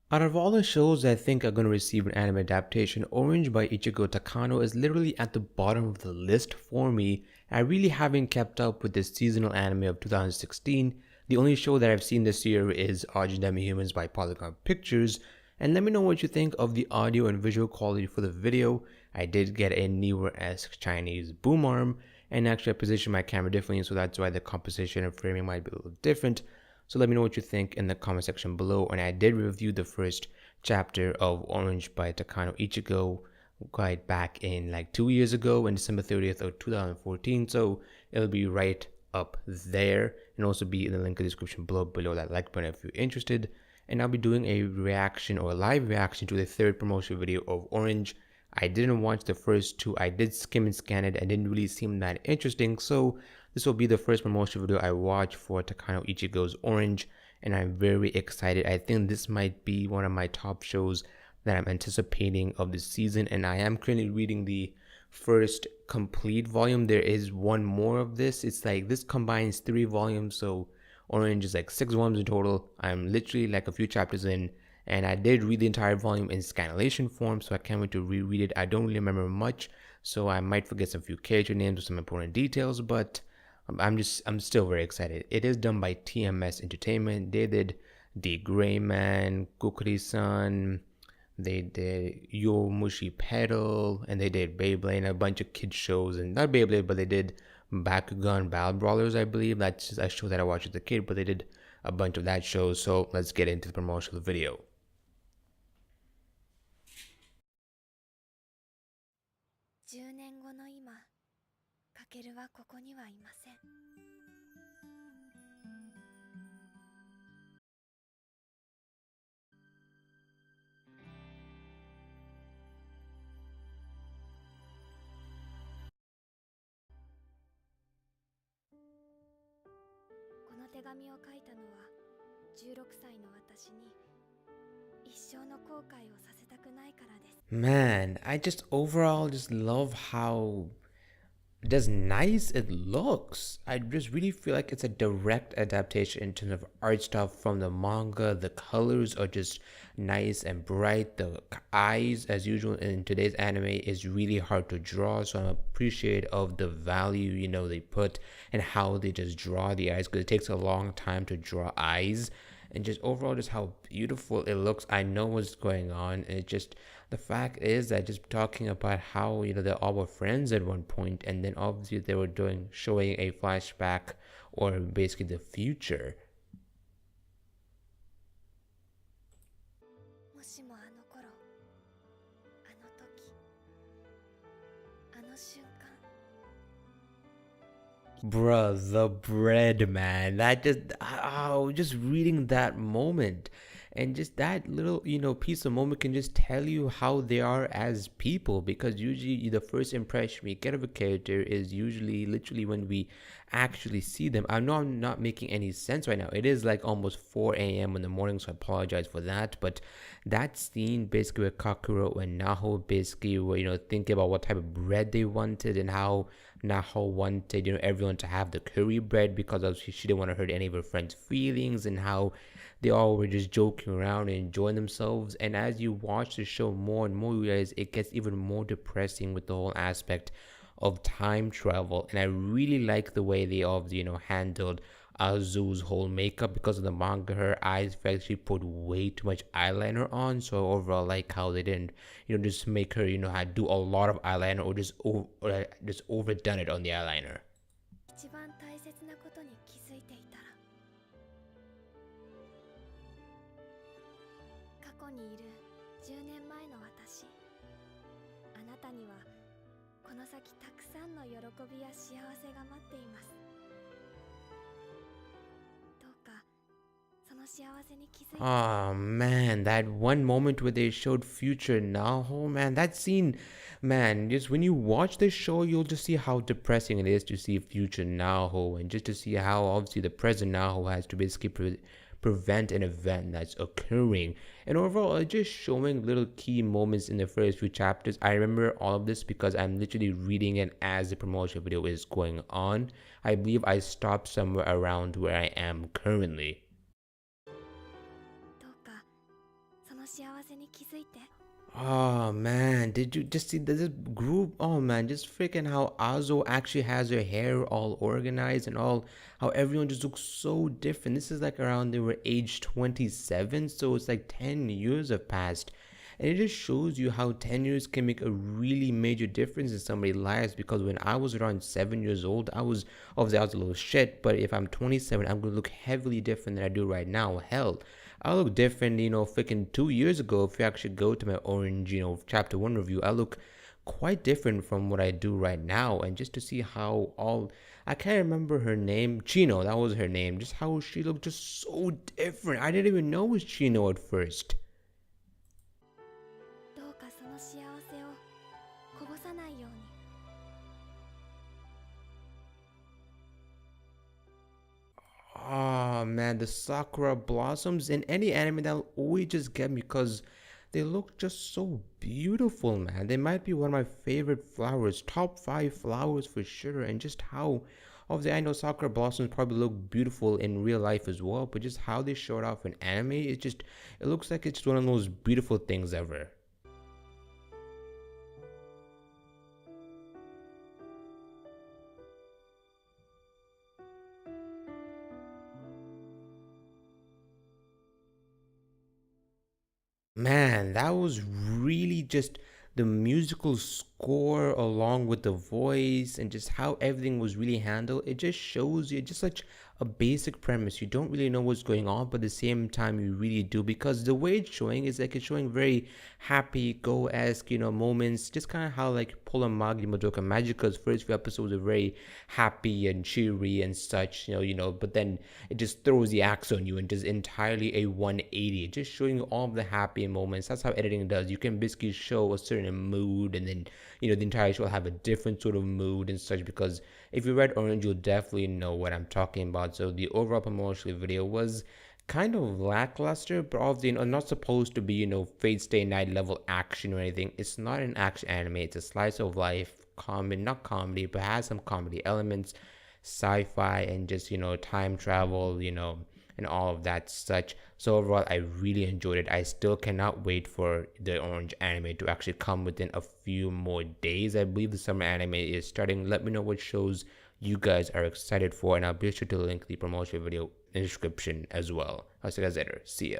Out of all the shows I think are going to receive an anime adaptation, Orange by Ichigo Takano is literally at the bottom of the list for me. I really haven't kept up with the seasonal anime of 2016. The only show that I've seen this year is Argent Demi-Humans by Polygon Pictures. And let me know what you think of the audio and visual quality for the video. I did get a newer-esque Chinese boom arm, and actually I positioned my camera differently, so that's why the composition and framing might be a little different. So let me know what you think in the comment section below. And I did review the first chapter of Orange by Takano Ichigo quite back in like 2 years ago, on December 30th of 2014. So it'll be right up there, and also be in the link in the description below that like button if you're interested. And I'll be doing a reaction or a live reaction to the third promotional video of Orange. I didn't watch the first two. I did skim and scan it and didn't really seem that interesting. So this will be the first promotional video I watch for Takano Ichigo's Orange, and I'm very excited. I think this might be one of my top shows that I'm anticipating of this season, and I am currently reading the first complete volume. There is one more of this. It's like this combines 3 volumes, so Orange is like 6 volumes in total. I'm literally like a few chapters in, and I did read the entire volume in scanlation form, so I can't wait to reread it. I don't really remember much, so I might forget some few character names or some important details, but I'm still very excited. It is done by TMS Entertainment. They did The Gray Man, Kukuri-san, they did Yo Mushi Pedal, and they did Beyblade and a bunch of kids shows, and not Beyblade, but they did Bakugan Battle Brawlers, I believe. That's just a show that I watched as a kid, but they did a bunch of that show. So let's get into the promotional video. 10年後の今、かけるはここにはいません。この手紙を書いたのは16歳の私に一生の後悔をさせたくないからです。 Man, I just overall just love how just nice it looks. I just really feel like it's a direct adaptation in terms of art style from the manga. The colors are just nice and bright. The eyes, as usual in today's anime, is really hard to draw, so I'm appreciative of the value they put and how they just draw the eyes, because it takes a long time to draw eyes. And just overall just how beautiful it looks. I know what's going on. It just, the fact is that just talking about how they all were friends at one point, and then obviously they were showing a flashback or basically the future. もしもあの頃、あの時、あの瞬間。 Bruh, the bread, man. That just reading that moment, and just that little, piece of moment can just tell you how they are as people, because usually the first impression we get of a character is usually literally when we actually see them. I know I'm not making any sense right now. It is like almost 4 a.m. in the morning, so I apologize for that. But that scene basically where Kakuro and Naho basically were, thinking about what type of bread they wanted, and how Naho wanted, everyone to have the curry bread because obviously she didn't want to hurt any of her friends' feelings, and how they all were just joking around and enjoying themselves. And as you watch the show more and more, you realize it gets even more depressing with the whole aspect of time travel. And I really like the way they obviously, handled Azu's whole makeup, because of the manga. Her eyes actually put way too much eyeliner on, so overall I like how they didn't, just make her, do a lot of eyeliner, or just overdone it on the eyeliner. 一番大切なことに気づいていたら、過去にいる10年前の私、あなたにはこの先たくさんの喜びや幸せが待っています。どうかその幸せに気づいて。 Oh man, that one moment where they showed future Naho, man, that scene, man, just when you watch the show, you'll just see how depressing it is to see future Naho, and just to see how obviously the present Naho has to basically prevent an event that's occurring. And overall, just showing little key moments in the first few chapters. I remember all of this because I'm literally reading it as the promotional video is going on. I believe I stopped somewhere around where I am currently. どうかその幸せに気づいて。 Oh man, did you just see this group? Oh man, just freaking how Azo actually has her hair all organized and all how everyone just looks so different. This is like around they were age 27, so it's like 10 years have passed. And it just shows you how 10 years can make a really major difference in somebody's lives, because when I was around 7 years old, I was a little shit, but if I'm 27, I'm gonna look heavily different than I do right now. Hell, I look different, freaking 2 years ago. If you actually go to my Orange, chapter 1 review, I look quite different from what I do right now. And just to see how I can't remember her name, Chino, that was her name, just how she looked just so different. I didn't even know it was Chino at first. どうかその幸せをこぼさないように。 Oh man, the sakura blossoms in any anime that always just get me because they look just so beautiful, man. They might be one of my favorite flowers, top 5 flowers for sure. And just how, obviously, I know sakura blossoms probably look beautiful in real life as well, but just how they showed off in anime, it looks like it's just one of those beautiful things ever. Man, that was really just the musical score along with the voice and just how everything was really handled. It just shows you just such a basic premise. You don't really know what's going on, but at the same time, you really do, because the way it's showing is like it's showing very happy, go-esque, moments. Just kind of how like Polamagi Madoka Magica's first few episodes are very happy and cheery and such, but then it just throws the axe on you and just entirely a 180, just showing you all of the happy moments. That's how editing does. You can basically show a certain mood, and then the entire show will have a different sort of mood and such, because if you read Orange, you'll definitely know what I'm talking about. So the overall promotional video was kind of lackluster, but obviously not supposed to be Fate Stay Night level action or anything. It's not an action anime. It's a slice of life comedy, not comedy, but has some comedy elements, sci-fi, and just time travel, and all of that such. So overall, I really enjoyed it. I still cannot wait for the Orange anime to actually come within a few more days. I believe the summer anime is starting. Let me know what shows you guys are excited for, and I'll be sure to link the promotional video in the description as well. I'll see you guys later. See ya.